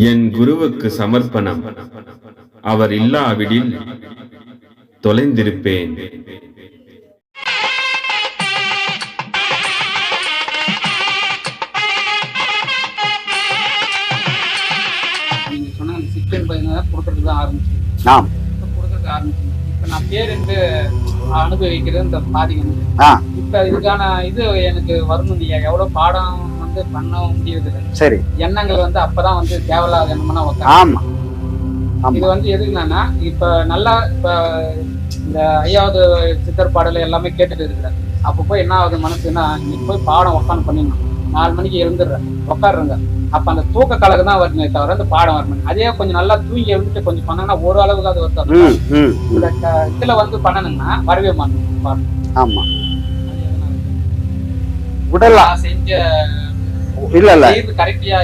என் குருவுக்கு சமர்ப்பணம். அவர் இல்லாவிடில் தொலைந்திருப்பேன். நீங்க சொன்ன அந்த சிக்கன் பையனை கொடுக்கறதுக்கு தான் ஆரம்பிச்சு கொடுக்கறதுக்கு ஆரம்பிச்சு. இப்ப நான் பேருந்து அனுபவிக்கிறது இந்த பாதிகம். இப்ப இதுக்கான இது எனக்கு வரணும். நீங்க எவ்வளவு பாடம் வந்து பண்ண முடியுது. சரி, எண்ணங்கள் வந்து அப்பதான் வந்து தேவையில்லாத எண்ணம்னா ஆமா. இது வந்து எதுக்குன்னா இப்ப நல்லா இப்ப இந்த 5வது சித்தர் பாடல எல்லாமே கேட்டுட்டு இருக்கிறேன். அப்ப போய் என்ன ஆகுது மனசுன்னா, இன்னைக்கு போய் பாடம் உட்காந்து பண்ணிடணும். 4 மணிக்கு எழுந்துடுறேன், உட்காடுறேங்க. அப்ப அந்த தூக்க கலக்கு தான் வருமே தவிர அந்த பாடம் வரணும். அதே கொஞ்சம் நல்லா தூங்கி எழுந்துட்டு கொஞ்சம் பண்ணனா ஒரு அளவுக்கு அது வருது. இதுல வந்து பண்ணணும்னா வரவே மாட்டேன் பாடம். ஆமா, உடலா செஞ்ச இல்ல கரெக்டியா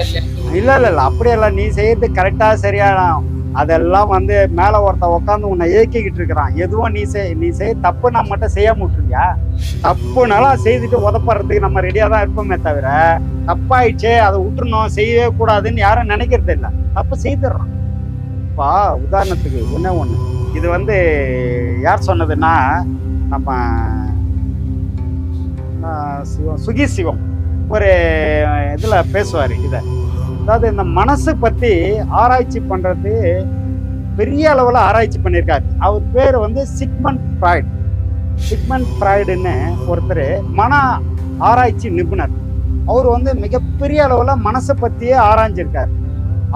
இல்ல அப்படியெல்லாம் நீ செய்யறது கரெக்டா சரியான அதெல்லாம் வந்து மேல ஒருத்த உட்காந்து உன்னை இயக்கிக்கிட்டு இருக்கிறான். எதுவும் நீ செய்ய தப்பு நம்ம மட்டும் செய்யாம விட்டுருக்கியா? தப்புனாலும் செய்துட்டு உதப்படுறதுக்கு நம்ம ரெடியா தான் இருப்போமே தவிர, தப்பாயிடுச்சே அதை விட்டுறணும் செய்யவே கூடாதுன்னு யாரும் நினைக்கிறது இல்லை. தப்பு செய்துடுறோம். இப்போ உதாரணத்துக்கு ஒண்ணு இது வந்து யார் சொன்னதுன்னா, நம்ம சுகி சிவம் ஒரு இதுல பேசுவாரு. இதை அதாவது இந்த மனசு பத்தி ஆராய்ச்சி பண்றது பெரிய அளவுல ஆராய்ச்சி பண்ணியிருக்காரு. அவர் பேர் வந்து சிக்மண்ட் ஃப்ராய்டுன்னு ஒருத்தர் மன ஆராய்ச்சி நிபுணர். அவர் வந்து மிகப்பெரிய அளவுல மனசை பத்தியே ஆராய்ஞ்சிருக்காரு.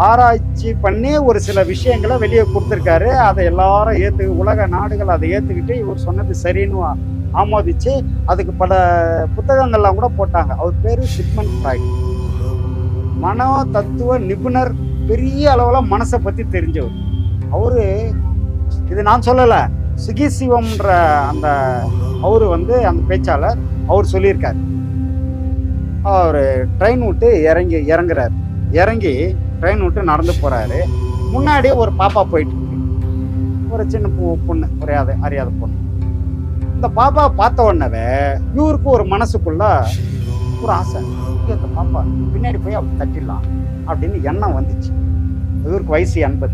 ஆராய்ச்சி பண்ணி ஒரு சில விஷயங்களை வெளியே கொடுத்துருக்காரு. அதை எல்லாரும் உலக நாடுகள் அதை ஏத்துக்கிட்டு இவர் சொன்னது சரின்னு ஆமோதிச்சு அதுக்கு பல புத்தகங்கள்லாம் கூட போட்டாங்க. அவர் பேரு சிக்மண்ட் ஃப்ராய்டு, மனோ தத்துவ நிபுணர், பெரிய அளவுல மனசை பத்தி தெரிஞ்சவர். அவரு இது நான் சொல்லல, சுகி சிவம்ன்ற அந்த அவரு வந்து அந்த பேச்சாளர் அவர் சொல்லியிருக்காரு. அவரு ட்ரெயின் விட்டு இறங்குறாரு. இறங்கி ட்ரெயின் விட்டு நடந்து போறாரு. முன்னாடி ஒரு பாப்பா போயிட்டு இருக்கு, ஒரு சின்ன பொண்ணு, ஒரு அறியாத பொண்ணு. இந்த பாப்பா பார்த்த உடனே இவருக்கு ஒரு மனசுக்குள்ள ஒரு ஆசை, அந்த பாப்பா பின்னாடி போய் அவள் தட்டிடலாம் அப்படின்னு எண்ணம் வந்துச்சு. இவருக்கு வயசு 80.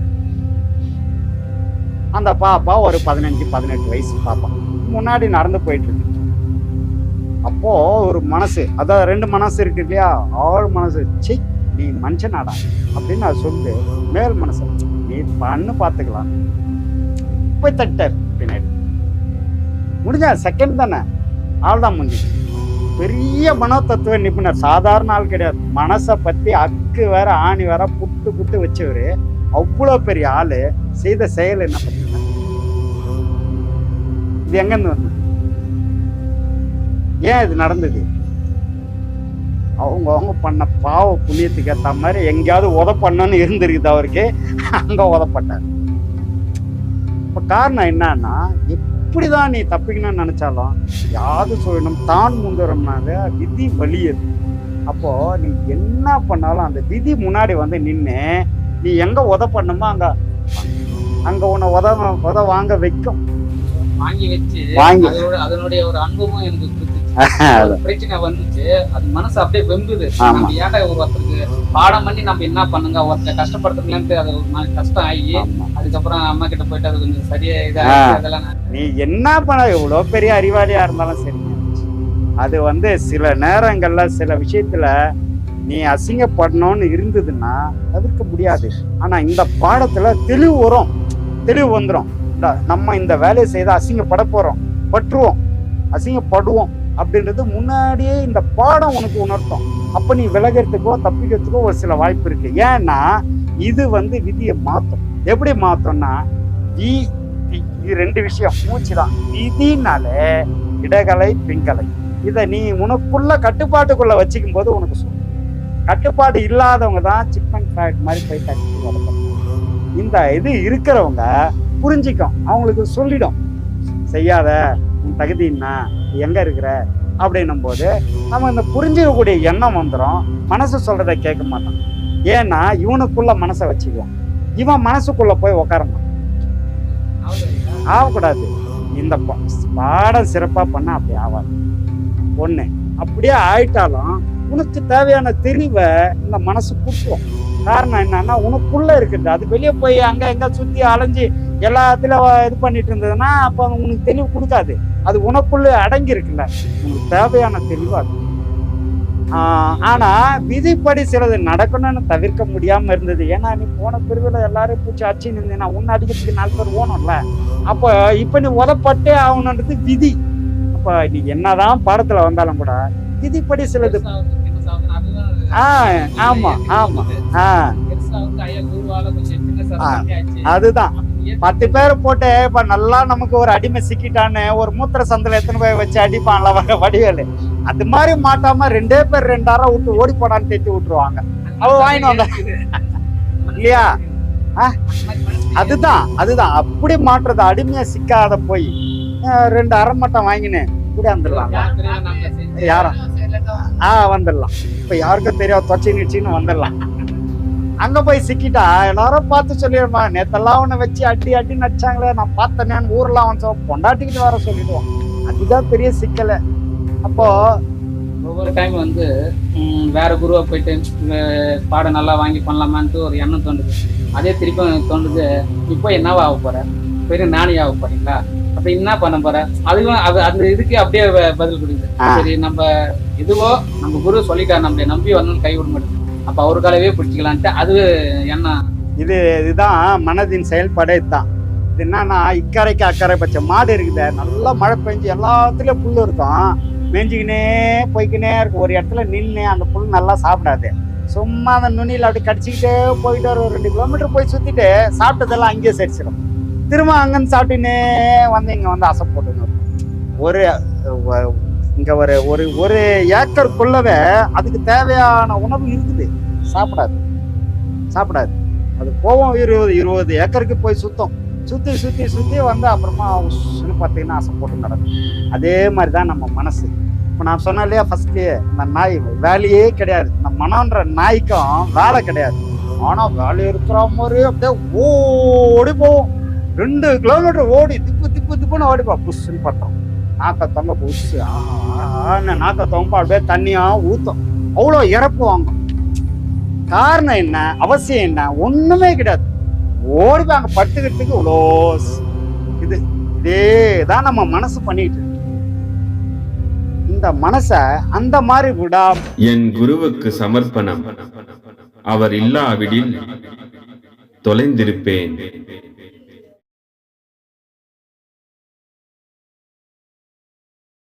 அந்த பாப்பா ஒரு 15-18 வயசு பாப்பா முன்னாடி நடந்து போயிட்டு இருக்கு. அப்போ ஒரு மனசு, அதான் 2 மனசு இருக்கு இல்லையா, ஆள் மனசு, சி நீ மனுஷனாடா அப்படின்னு அது சொல்லு. மேல் மனசு, நீ பண்ணு பார்த்துக்கலாம், போய் தட்டார் பின்னாடி. முடிஞ்சா செகண்ட் தானே, ஆள் தான் முடிஞ்சு. பெரிய மனோ தத்துவ நிபுணர், சாதாரண ஆள் கிடையாது. மனசை பத்தி அக்கு வேற ஆணி வேற புட்டு வச்சவரு. அவ்வளோ பெரிய ஆளு செய்த செயல் என்ன பண்ண? இது எங்கிருந்து வந்தது? ஏன் இது நடந்தது? அவங்க பண்ண பாவ புண்ணியத்துக்கு ஏற்ற மாதிரி எங்கேயாவது உதப்பண்ணன்னு இருந்திருக்குது அவருக்கு, அங்க உதப்பட்டார். இப்ப காரணம் என்னன்னா, எப்படிதான் நீ தப்பிக்கணும்னு நினைச்சாலும் யாது சொல்லணும் தான் முந்துறோம்னால விதி வலியது. அப்போ நீ என்ன பண்ணாலும் அந்த விதி முன்னாடி வந்து நின்று நீ எங்க பண்ணணுமோ அங்க உன்னை உத வாங்க வைக்கும். வாங்கி வச்சு அதனுடைய ஒரு அனுபவம் எனக்கு பிரச்சனை வந்துச்சு. அது மனசு அப்படியே வெம்புது. ஏன்டா ஒருத்தருக்கு பாடம் பண்ணி நம்ம என்ன பண்ணுங்க, ஒருத்தர் கஷ்டப்படுத்துறதுலன்ட்டு அது ஒரு மாதிரி கஷ்டம் ஆகி அதுக்கப்புறம் அம்மா கிட்ட போயிட்டு அது கொஞ்சம் சரியா இதெல்லாம் நீ என்ன பண்ண, எவ்வளவு பெரிய அறிவாளியா இருந்தாலும் சரி, அது வந்து சில நேரங்கள்ல சில விஷயத்துல நீ அசிங்கப்படணும்னு இருந்ததுன்னா தவிர்க்க முடியாது. ஆனா இந்த பாடத்துல தெளிவு வந்துடும். நம்ம இந்த வேலையை செய்த அசிங்கப்பட போறோம், பற்றுவோம், அசிங்கப்படுவோம் அப்படின்றது முன்னாடியே இந்த பாடம் உனக்கு உணர்த்தும். அப்ப நீ விலகிறதுக்கோ தப்பிக்கிறதுக்கோ ஒரு சில வாய்ப்பு இருக்கு. ஏன்னா இது வந்து விதியை மாற்றும். எப்படி மாற்றோம்னா, இது 2 விஷயம், மூச்சு தான். விதினாலே இடகலை பிங்கலை. இதை நீ உனக்குள்ள கட்டுப்பாட்டுக்குள்ள வச்சுக்கும் போது உனக்கு சொல்லும். கட்டுப்பாடு இல்லாதவங்க தான் சிக்கன் ஃப்ரைட் மாதிரி போய் தட்டி வளர்ப்பாங்க. இந்த இது இருக்கிறவங்க புரிஞ்சிக்கும், அவங்களுக்கு சொல்லிடும், செய்யாத, உன் தகுதி என்ன, எங்க இருக்கிற அப்படின்னும் போது நம்ம இந்த புரிஞ்சிக்கக்கூடிய எண்ணம் வந்துடும். மனசு சொல்றதை கேட்க மாட்டான். ஏன்னா இவனுக்குள்ள மனசை வச்சுக்குவான். இவன் மனசுக்குள்ள போய் உட்காரணும். ஆகக்கூடாது. இந்த பாடம் சிறப்பா பண்ண அப்படி ஆகாது. ஒண்ணு அப்படியே ஆயிட்டாலும் உனக்கு தேவையான தெளிவை இந்த மனசு கொடுக்கும். காரணம் என்னன்னா உனக்குள்ள இருக்குது. அது வெளியே போய் அங்க எங்க சுத்தி அலைஞ்சு எல்லாத்துலயும் இது பண்ணிட்டு இருந்ததுன்னா அப்ப உனக்கு தெளிவு கொடுக்காது. அது உனக்குள்ள அடங்கி இருக்குல்ல, உனக்கு தேவையான தெளிவு அது. ஆனா விதிப்படி சிலது நடக்கணும்னு தவிர்க்க முடியாம இருந்தது. ஏன்னா நீ போன பிரிவுல எல்லாரும் பூச்சி அடிச்சு நின்றா உன்னை அடிக்கிறதுக்கு 4 பேர் ஓணும்ல. அப்ப இப்ப நீ உதப்பட்டே ஆகணுன்றது விதி. அப்ப நீ என்னதான் படத்துல வந்தாலும் கூட விதிப்படி சிலது. ஆமா ஆமா அதுதான் 10 பேர் போட்டு இப்ப நல்லா நமக்கு ஒரு அடிமை சிக்கிட்டான்னு ஒரு மூத்திர சந்தில எத்தனை பேர் வச்சு அடிப்பான்ல வடிவேலு. அது மாதிரி மாட்டாம 2 பேர் 2 அரை விட்டு ஓடி போடான்னு தேத்தி விட்டுருவாங்க. அவ வாங்கிட்டு வந்த இல்லையா? அதுதான் அப்படி மாற்றுறது. அடிமையா சிக்காத போய் 2 அரை மட்டம் வாங்கினேன் கூட வந்துடலாம். யாரும் வந்துடலாம். இப்ப யாருக்கும் தெரியாது தொச்சை நிச்சயன்னு வந்துடலாம். அங்க போய் சிக்கிட்டா எல்லாரும் பார்த்து சொல்லிடுமா, நேத்தெல்லாம் உன்னை வச்சு அடி நடிச்சாங்களே நான் பார்த்தேன் ஊர்லாம் வந்து பொண்டாட்டிக்கிட்டு வர சொல்லிடுவோம். அதுதான் பெரிய சிக்கலை. அப்போ ஒவ்வொரு டைம் வந்து வேற குருவை போயிட்டு பாடம் நல்லா வாங்கி பண்ணலாமான்ட்டு ஒரு எண்ணம் தோணுது. அதே திருப்பி தோணுது, இப்போ என்னவா ஆக போற, பெரிய நாணி ஆக போறீங்களா, அப்ப என்ன பண்ண போற, அதுவும் அந்த இதுக்கு அப்படியே பதில் கொடுக்குது. சரி நம்ம எதுவோ நம்ம குரு சொல்லிட்டாரு, நம்மளை நம்பி வரணும்னு கைவிட மாட்டேங்குது. அப்ப அவருக்காகவே பிடிச்சிக்கலான்ட்டு அது என்ன இதுதான் மனதின் செயல்பாடே. இதுதான் இது என்னன்னா இக்கரைக்கு அக்கறை பச்சை மாடு இருக்குது. நல்லா மழை பெஞ்சு எல்லாத்துலயும் புல் இருக்கும், மேய்ஞ்சிக்கினே போய்க்கினே இருக்கும். ஒரு இடத்துல நின்று அந்த புல் நல்லா சாப்பிடாது. சும்மா அந்த நுனியில் அப்படி கடிச்சிக்கிட்டே போயிட்டு ஒரு 2 கிலோமீட்டர் போய் சுத்திட்டு சாப்பிட்டதெல்லாம் அங்கேயே சரிச்சிடும். திரும்ப அங்கன்னு சாப்பிட்டுன்னே வந்து இங்க வந்து அசை போட்டுன்னு ஒரு இங்க ஒரு ஏக்கருக்குள்ளவே அதுக்கு தேவையான உணவு இருக்குது. சாப்பிடாது. அது போவோம் 20 ஏக்கருக்கு போய் சுத்தி வந்து அப்புறமா பார்த்தீங்கன்னா அசை போட்டு நடக்கும். அதே மாதிரிதான் நம்ம மனசு. இப்போ நான் சொன்னேன் இல்லையா ஃபர்ஸ்ட்லயே, இந்த நாய் வேலையே கிடையாது. இந்த மனம்ன்ற நாய்க்கும் வேலை கிடையாது. ஆனா வேலை இருக்கிற மாதிரி அப்படியே ஓடி போவோம். 2 கிலோமீட்டர் ஓடி திப்புன்னு ஓடிப்பா. புஷ்ன்னு பார்த்தோம் நாக்க தொங்க புஷ் நாக்க தொங்க அப்படியே தண்ணியா ஊத்தும். அவ்வளோ இறப்பு வாங்கும். காரணம் என்ன, அவசியம் என்ன, ஒண்ணுமே கிடையாது. ஓடிப்பா அங்க பட்டுக்கிறதுக்கு இவ்வளோ இதேதான் நம்ம மனசு பண்ணிட்டு. இந்த மனச அந்த மாதிரி விடா. என் குருவுக்கு சமர்ப்பணம். அவர் இல்லாவிடில் தொலைந்திருப்பேன்.